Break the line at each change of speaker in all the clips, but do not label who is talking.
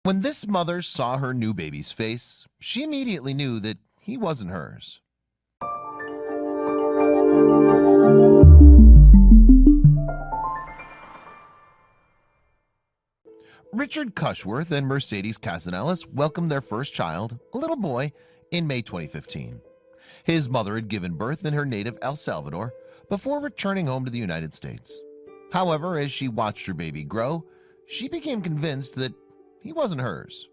When this mother saw her new baby's face, she immediately knew that he wasn't hers. Richard Cushworth and Mercedes Casanellas welcomed their first child, a little boy, in May 2015. His mother had given birth in her native El Salvador before returning home to the United States. However, as she watched her baby grow, she became convinced that he wasn't hers.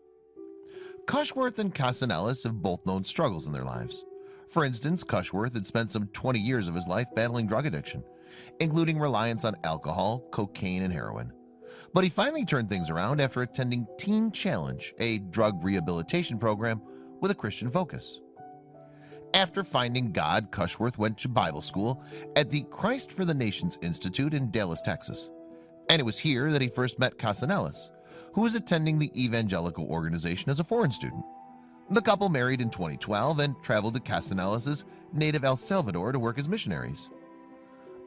Cushworth and Casanellas have both known struggles in their lives. For instance, Cushworth had spent some 20 years of his life battling drug addiction, including reliance on alcohol, cocaine, and heroin. But he finally turned things around after attending Teen Challenge, a drug rehabilitation program with a Christian focus. After finding God, Cushworth went to Bible school at the Christ for the Nations Institute in Dallas, Texas. And it was here that he first met Casanellas, who was attending the evangelical organization as a foreign student. The couple married in 2012 and traveled to Casanellas' native El Salvador to work as missionaries.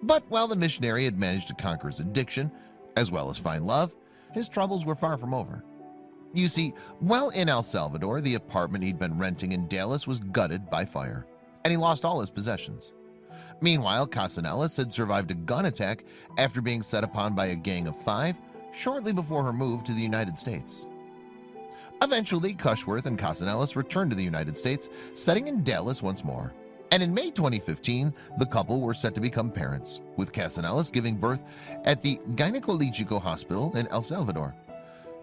But while the missionary had managed to conquer his addiction, as well as find love, his troubles were far from over. You see, while in El Salvador, the apartment he'd been renting in Dallas was gutted by fire, and he lost all his possessions. Meanwhile, Casanellas had survived a gun attack after being set upon by a gang of 5 shortly before her move to the United States. Eventually, Cushworth and Casanellas returned to the United States, settling in Dallas once more. And in May 2015, the couple were set to become parents, with Casanellas giving birth at the Gynecologico Hospital in El Salvador.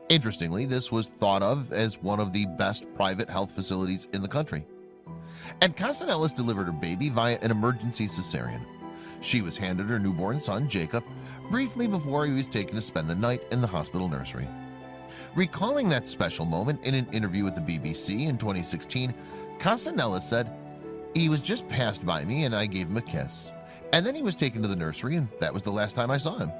Interestingly, this was thought of as one of the best private health facilities in the country. And Casanellas delivered her baby via an emergency cesarean. She was handed her newborn son, Jacob, briefly before he was taken to spend the night in the hospital nursery. Recalling that special moment in an interview with the BBC in 2016, Casanellas said, "He was just passed by me and I gave him a kiss. And then he was taken to the nursery and that was the last time I saw him."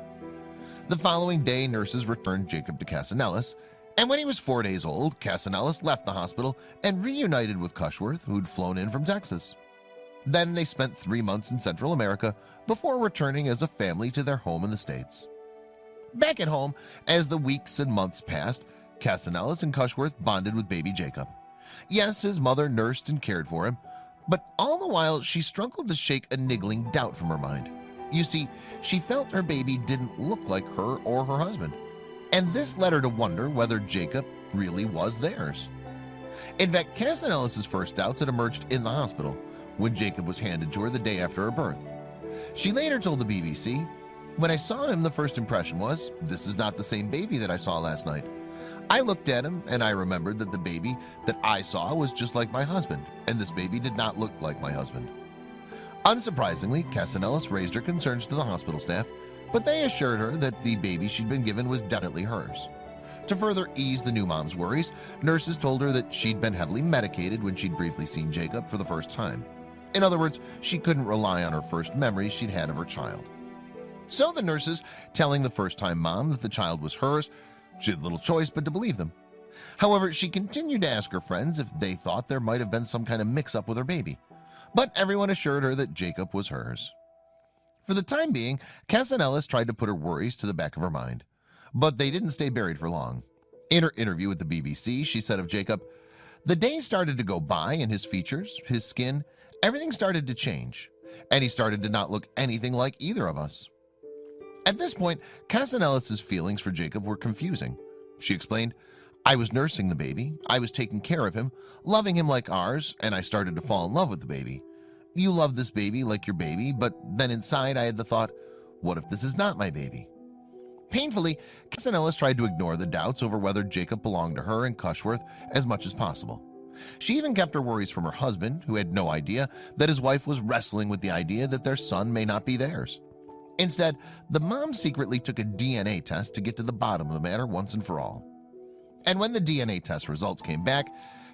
The following day, nurses returned Jacob to Casanellas, and when he was 4 days old, Casanellas left the hospital and reunited with Cushworth, who'd flown in from Texas. Then they spent 3 months in Central America before returning as a family to their home in the States. Back at home, as the weeks and months passed, Casanellas and Cushworth bonded with baby Jacob. Yes, his mother nursed and cared for him, but all the while she struggled to shake a niggling doubt from her mind. You see, she felt her baby didn't look like her or her husband, and this led her to wonder whether Jacob really was theirs. In fact, Casanellas' first doubts had emerged in the hospital when Jacob was handed to her the day after her birth. She later told the BBC, "When I saw him, the first impression was, this is not the same baby that I saw last night. I looked at him and I remembered that the baby that I saw was just like my husband, and this baby did not look like my husband." Unsurprisingly, Casanellas raised her concerns to the hospital staff, but they assured her that the baby she'd been given was definitely hers. To further ease the new mom's worries, nurses told her that she'd been heavily medicated when she'd briefly seen Jacob for the first time. In other words, she couldn't rely on her first memories she'd had of her child. So the nurses, telling the first-time mom that the child was hers, she had little choice but to believe them. However, she continued to ask her friends if they thought there might have been some kind of mix-up with her baby, but everyone assured her that Jacob was hers. For the time being, Casanellas tried to put her worries to the back of her mind, but they didn't stay buried for long. In her interview with the BBC, she said of Jacob, "The days started to go by and his features, his skin, everything started to change, and he started to not look anything like either of us." At this point, Casanellas' feelings for Jacob were confusing. She explained, "I was nursing the baby, I was taking care of him, loving him like ours, and I started to fall in love with the baby. You love this baby like your baby, but then inside I had the thought, what if this is not my baby?" Painfully, Casanellas tried to ignore the doubts over whether Jacob belonged to her and Cushworth as much as possible. She even kept her worries from her husband, who had no idea that his wife was wrestling with the idea that their son may not be theirs. Instead, the mom secretly took a DNA test to get to the bottom of the matter once and for all. And when the DNA test results came back,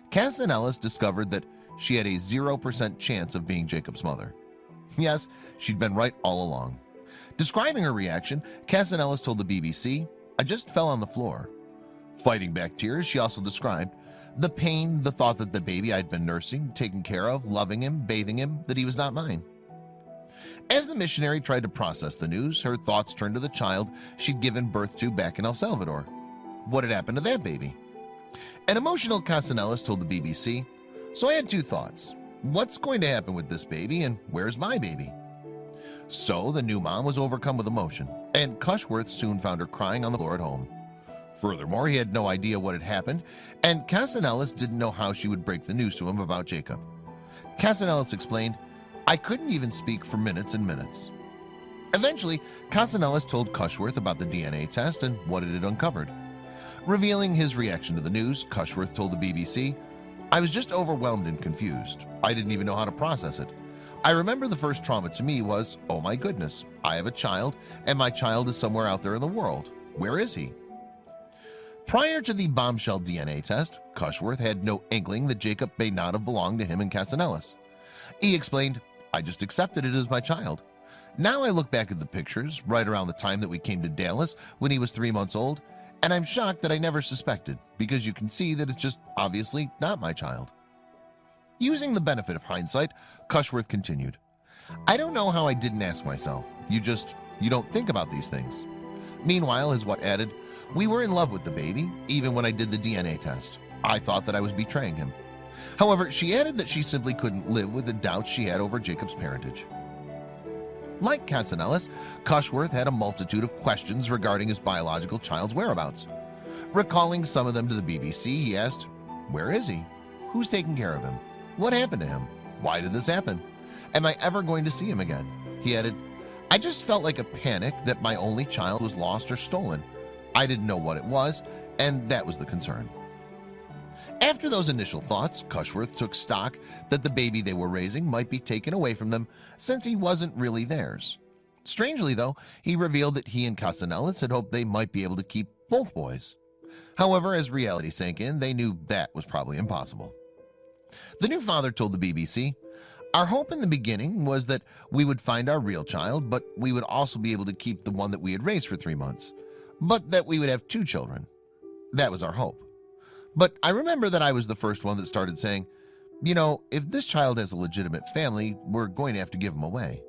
Casanellas discovered that she had a 0% chance of being Jacob's mother. Yes, she'd been right all along. Describing her reaction, Casanellas told the BBC, "I just fell on the floor." Fighting back tears, she also described the pain, the thought that the baby I'd been nursing, taking care of, loving him, bathing him, that he was not mine. As the missionary tried to process the news, her thoughts turned to the child she'd given birth to back in El Salvador. What had happened to that baby? An emotional Casanellas told the BBC, "So I had two thoughts. What's going to happen with this baby, and where's my baby?" So the new mom was overcome with emotion, and Cushworth soon found her crying on the floor at home. Furthermore, he had no idea what had happened, and Casanellas didn't know how she would break the news to him about Jacob. Casanellas explained, "I couldn't even speak for minutes and minutes." Eventually, Casanellas told Cushworth about the DNA test and what it had uncovered. Revealing his reaction to the news, Cushworth told the BBC, "I was just overwhelmed and confused. I didn't even know how to process it. I remember the first trauma to me was, oh my goodness, I have a child, and my child is somewhere out there in the world. Where is he?" Prior to the bombshell DNA test, Cushworth had no inkling that Jacob may not have belonged to him and Casanellas. He explained, "I just accepted it as my child. Now I look back at the pictures right around the time that we came to Dallas when he was 3 months old, and I'm shocked that I never suspected, because you can see that it's just obviously not my child." Using the benefit of hindsight, Cushworth continued, "I don't know how I didn't ask myself. You don't think about these things." Meanwhile, his wife added, "We were in love with the baby, even when I did the DNA test. I thought that I was betraying him." However, she added that she simply couldn't live with the doubts she had over Jacob's parentage. Like Casanellas, Cushworth had a multitude of questions regarding his biological child's whereabouts. Recalling some of them to the BBC, he asked, "Where is he? Who's taking care of him? What happened to him? Why did this happen? Am I ever going to see him again?" He added, "I just felt like a panic that my only child was lost or stolen. I didn't know what it was, and that was the concern." After those initial thoughts, Cushworth took stock that the baby they were raising might be taken away from them since he wasn't really theirs. Strangely though, he revealed that he and Casanellas had hoped they might be able to keep both boys. However, as reality sank in, they knew that was probably impossible. The new father told the BBC, "Our hope in the beginning was that we would find our real child, but we would also be able to keep the one that we had raised for 3 months, but that we would have 2 children. That was our hope. But I remember that I was the first one that started saying, you know, if this child has a legitimate family, we're going to have to give him away."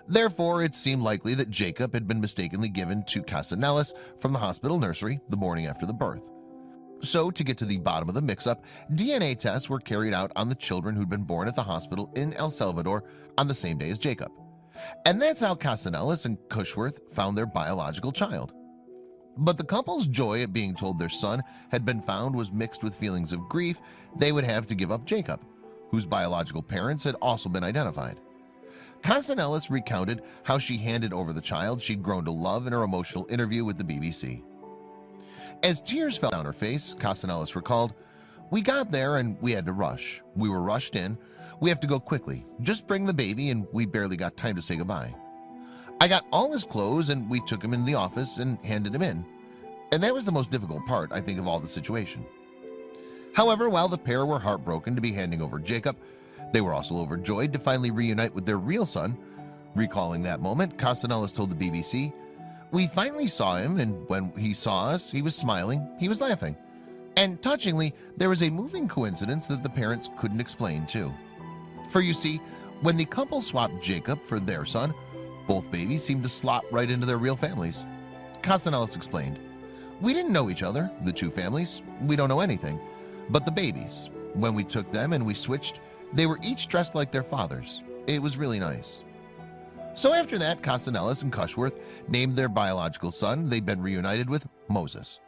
Therefore, it seemed likely that Jacob had been mistakenly given to Casanellas from the hospital nursery the morning after the birth. So, to get to the bottom of the mix-up, DNA tests were carried out on the children who'd been born at the hospital in El Salvador on the same day as Jacob. And that's how Casanellas and Cushworth found their biological child. But the couple's joy at being told their son had been found was mixed with feelings of grief they would have to give up Jacob, whose biological parents had also been identified. Casanellas recounted how she handed over the child she'd grown to love in her emotional interview with the BBC. As tears fell down her face, Casanellas recalled, "We got there and we had to rush. We were rushed in. We have to go quickly. Just bring the baby, and we barely got time to say goodbye. I got all his clothes and we took him into the office and handed him in. And that was the most difficult part, I think, of all the situation." However, while the pair were heartbroken to be handing over Jacob, they were also overjoyed to finally reunite with their real son. Recalling that moment, Casanellas told the BBC, "We finally saw him, and when he saw us, he was smiling, he was laughing. And touchingly, there was a moving coincidence that the parents couldn't explain too. For you see, when the couple swapped Jacob for their son, both babies seemed to slot right into their real families." Casanellas explained, "We didn't know each other, the two families. We don't know anything. But the babies, when we took them and we switched, they were each dressed like their fathers. It was really nice." So after that, Casanellas and Cushworth named their biological son they'd been reunited with Moses.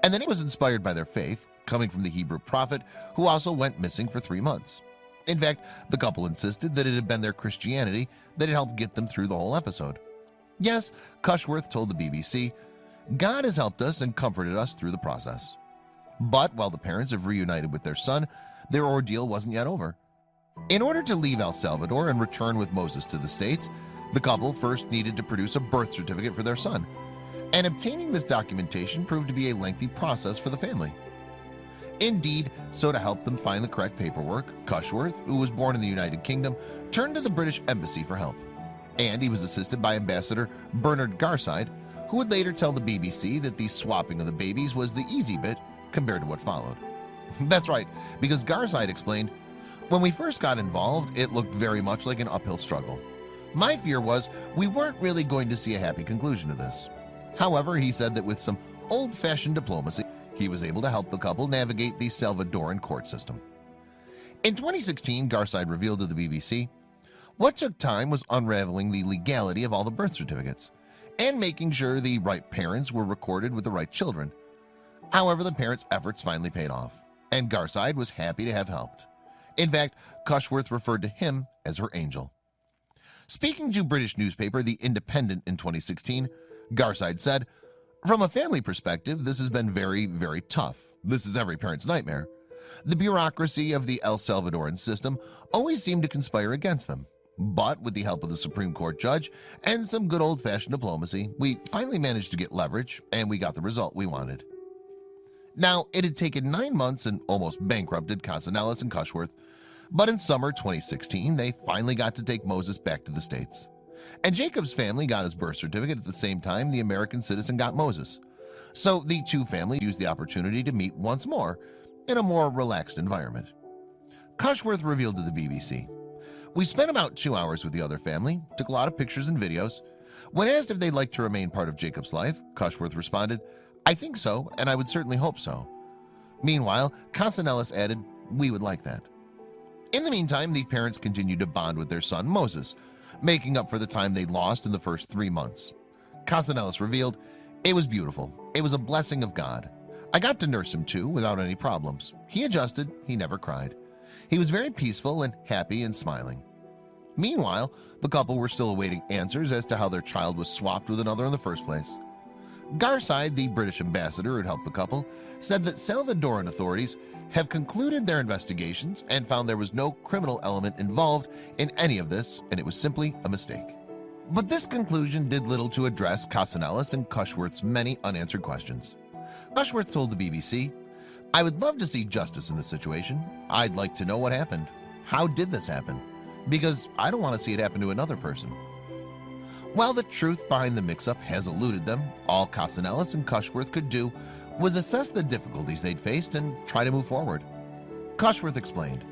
And the name was inspired by their faith, coming from the Hebrew prophet who also went missing for 3 months. In fact, the couple insisted that it had been their Christianity that had helped get them through the whole episode. Yes, Cushworth told the BBC, "God has helped us and comforted us through the process." But while the parents have reunited with their son, their ordeal wasn't yet over. In order to leave El Salvador and return with Moses to the States, the couple first needed to produce a birth certificate for their son. And obtaining this documentation proved to be a lengthy process for the family. Indeed, so to help them find the correct paperwork, Cushworth, who was born in the United Kingdom, turned to the British Embassy for help. And he was assisted by Ambassador Bernard Garside, who would later tell the BBC that the swapping of the babies was the easy bit compared to what followed. That's right, because Garside explained, "When we first got involved, it looked very much like an uphill struggle. My fear was we weren't really going to see a happy conclusion to this. However, he said that with some old-fashioned diplomacy, he was able to help the couple navigate the Salvadoran court system. In 2016, Garside revealed to the BBC, what took time was unraveling the legality of all the birth certificates and making sure the right parents were recorded with the right children. However, the parents' efforts finally paid off, and Garside was happy to have helped. In fact, Cushworth referred to him as her angel. Speaking to British newspaper The Independent in 2016, Garside said, "From a family perspective, this has been very, very tough. This is every parent's nightmare. The bureaucracy of the El Salvadoran system always seemed to conspire against them. But with the help of the Supreme Court judge and some good old-fashioned diplomacy, we finally managed to get leverage, and we got the result we wanted." Now, it had taken 9 months and almost bankrupted Casanellas and Cushworth, but in summer 2016, they finally got to take Moses back to the States. And Jacob's family got his birth certificate at the same time the American citizen got Moses. So the two families used the opportunity to meet once more in a more relaxed environment. Cushworth revealed to the BBC, "We spent about 2 hours with the other family, took a lot of pictures and videos. When asked if they'd like to remain part of Jacob's life, Cushworth responded, 'I think so, and I would certainly hope so.' Meanwhile, Casanellas added, 'We would like that.' In the meantime, the parents continued to bond with their son Moses, making up for the time they lost in the first 3 months. Casanellas revealed, 'It was beautiful. It was a blessing of God. I got to nurse him too without any problems. He adjusted, he never cried. He was very peaceful and happy and smiling.' Meanwhile, the couple were still awaiting answers as to how their child was swapped with another in the first place. Garside, the British ambassador who had helped the couple, said that Salvadoran authorities have concluded their investigations and found there was no criminal element involved in any of this, and it was simply a mistake. But this conclusion did little to address Casanellas and Cushworth's many unanswered questions. Cushworth told the BBC, "I would love to see justice in this situation. I'd like to know what happened. How did this happen? Because I don't want to see it happen to another person." While the truth behind the mix-up has eluded them, all Casanellas and Cushworth could do was assess the difficulties they'd faced and try to move forward. Cushworth explained,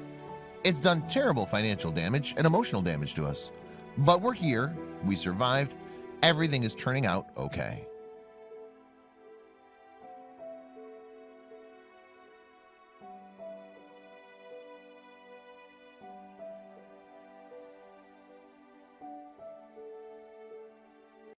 "It's done terrible financial damage and emotional damage to us. But we're here, we survived, everything is turning out okay."